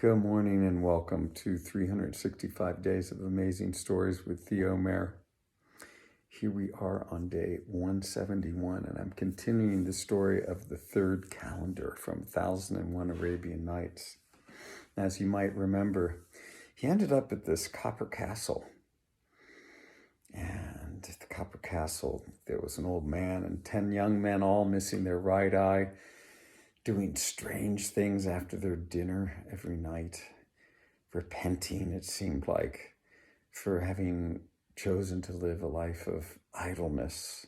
Good morning and welcome to 365 Days of Amazing Stories with Theo Mayer. Here we are on day 171, and I'm continuing the story of the third calendar from 1001 Arabian Nights. As you might remember, he ended up at this copper castle. And at the copper castle, there was an old man and 10 young men, all missing their right eye, doing strange things after their dinner every night, repenting, it seemed like, for having chosen to live a life of idleness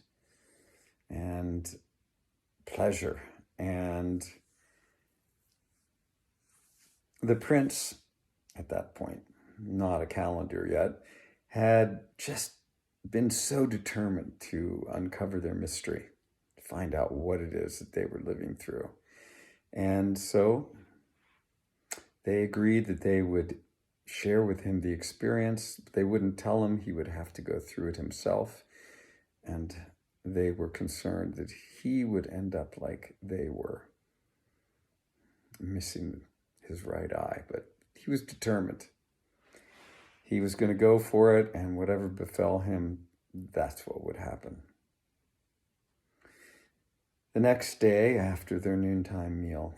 and pleasure. And the prince, at that point, not a calendar yet, had just been so determined to uncover their mystery, find out what it is that they were living through. And so they agreed that they would share with him the experience. They wouldn't tell him. He would have to go through it himself. And they were concerned that he would end up like they were, missing his right eye. But he was determined. He was going to go for it, and whatever befell him, that's what would happen. The next day, after their noontime meal,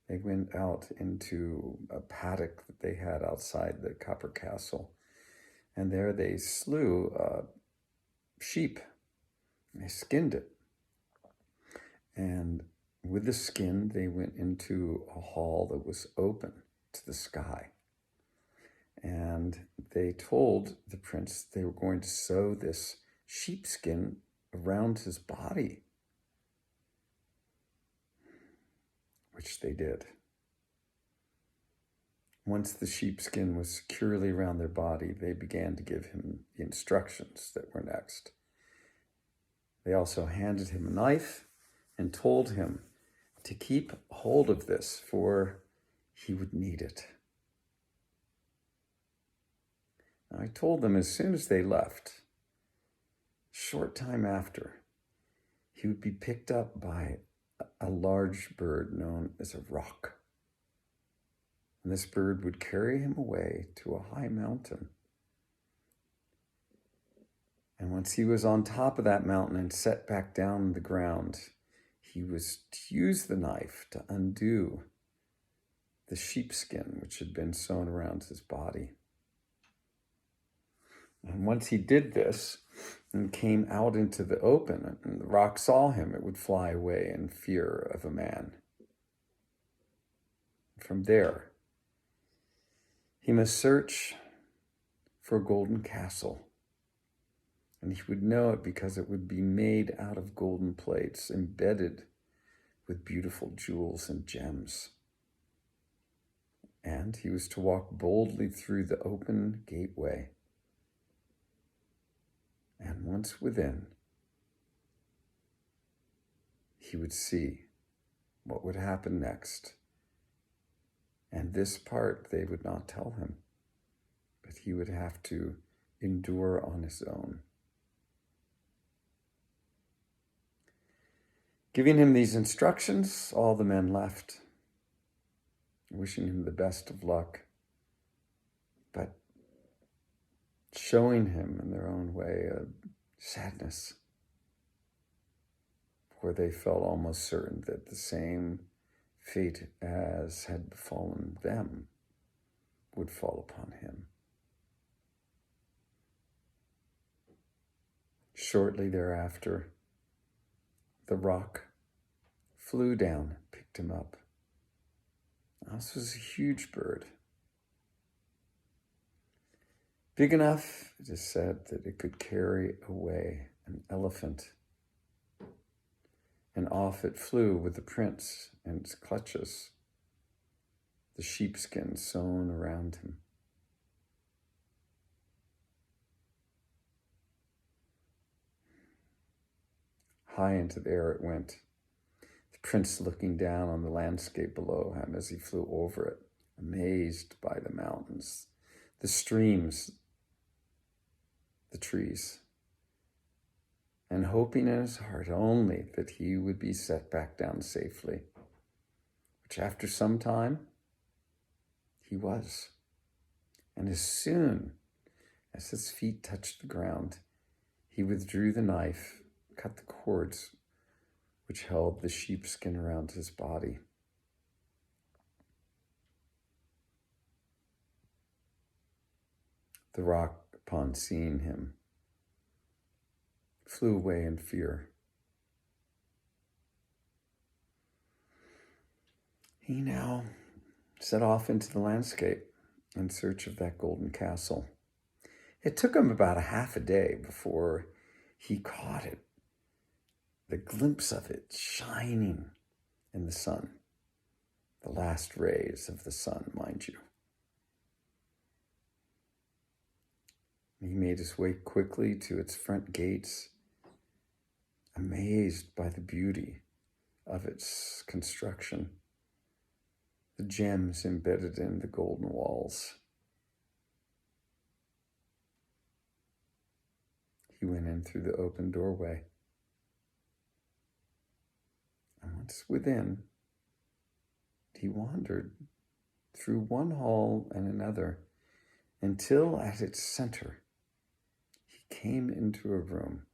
they went out into a paddock that they had outside the copper castle. And there they slew a sheep. They skinned it. And with the skin, they went into a hall that was open to the sky. And they told the prince they were going to sew this sheepskin around his body, which they did. Once the sheepskin was securely around their body, they began to give him the instructions that were next. They also handed him a knife and told him to keep hold of this, for he would need it. I told them as soon as they left, a short time after, he would be picked up by a large bird known as a roc. And this bird would carry him away to a high mountain. And once he was on top of that mountain and set back down on the ground, he was to use the knife to undo the sheepskin which had been sewn around his body. And once he did this and came out into the open, and the roc saw him, it would fly away in fear of a man. From there, he must search for a golden castle. And he would know it because it would be made out of golden plates, embedded with beautiful jewels and gems. And he was to walk boldly through the open gateway. And once within, he would see what would happen next. And this part they would not tell him, but he would have to endure on his own. Giving him these instructions, all the men left, wishing him the best of luck, but showing him in their own way a sadness, for they felt almost certain that the same fate as had befallen them would fall upon him. Shortly thereafter, the roc flew down, picked him up. Now, this was a huge bird. Big enough, it is said, that it could carry away an elephant. And off it flew with the prince in its clutches, the sheepskin sewn around him. High into the air it went, the prince looking down on the landscape below him as he flew over it, amazed by the mountains, the streams, the trees, and hoping in his heart only that he would be set back down safely, which after some time he was. And as soon as his feet touched the ground, he withdrew the knife, cut the cords which held the sheepskin around his body. The rock, upon seeing him, flew away in fear. He now set off into the landscape in search of that golden castle. It took him about a half a day before he caught it, the glimpse of it shining in the sun, the last rays of the sun, mind you. He made his way quickly to its front gates, amazed by the beauty of its construction, the gems embedded in the golden walls. He went in through the open doorway. And once within, he wandered through one hall and another until at its center, he came into a room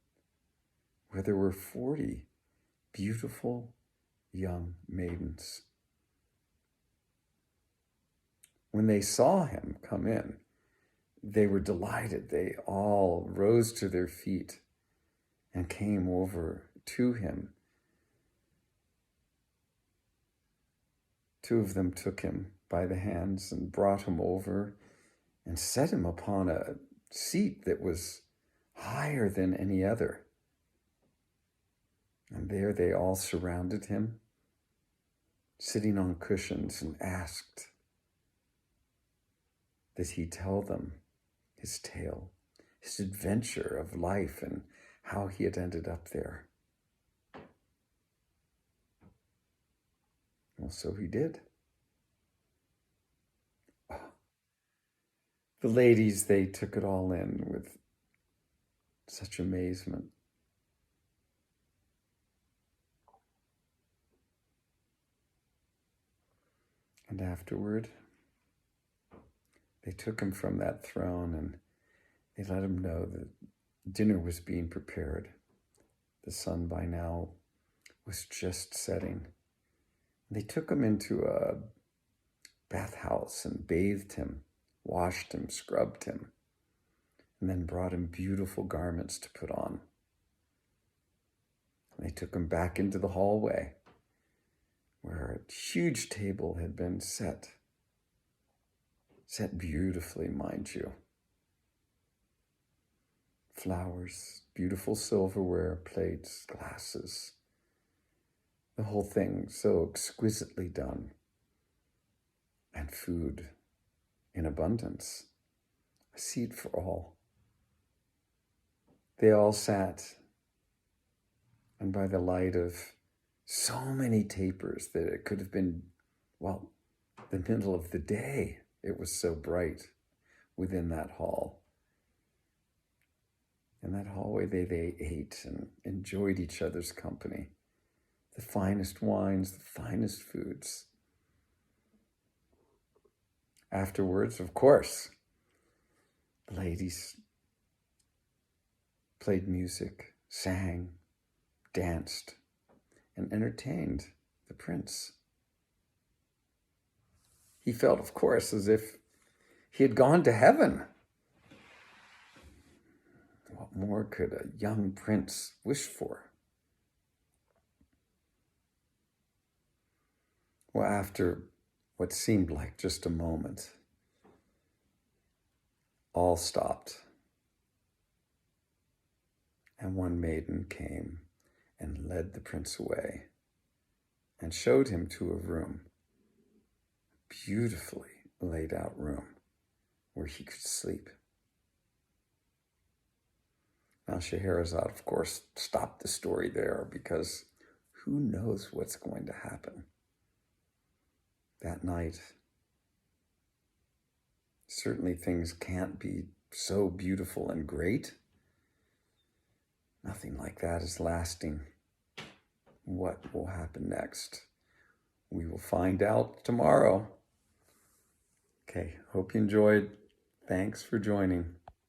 where there were 40 beautiful young maidens. When they saw him come in, they were delighted. They all rose to their feet and came over to him. 2 of them took him by the hands and brought him over and set him upon a seat that was higher than any other. And there they all surrounded him, sitting on cushions, and asked that he tell them his tale, his adventure of life, and how he had ended up there. Well, so he did. The ladies, they took it all in with such amazement. And afterward, they took him from that throne and they let him know that dinner was being prepared. The sun by now was just setting. They took him into a bathhouse and bathed him, washed him, scrubbed him, and then brought him beautiful garments to put on. And they took him back into the hallway where a huge table had been set beautifully, mind you. Flowers, beautiful silverware, plates, glasses, the whole thing so exquisitely done. And food in abundance, a seat for all. They all sat, and by the light of so many tapers that it could have been, well, the middle of the day. It was so bright within that hall. In that hallway, they ate and enjoyed each other's company. The finest wines, the finest foods. Afterwards, of course, the ladies played music, sang, danced, and entertained the prince. He felt, of course, as if he had gone to heaven. What more could a young prince wish for? Well, after what seemed like just a moment, all stopped. And one maiden came and led the prince away and showed him to a room, a beautifully laid out room where he could sleep. Now, Scheherazade, of course, stopped the story there because who knows what's going to happen that night. Certainly things can't be so beautiful and great. Nothing like that is lasting. What will happen next? We will find out tomorrow. Okay, hope you enjoyed. Thanks for joining.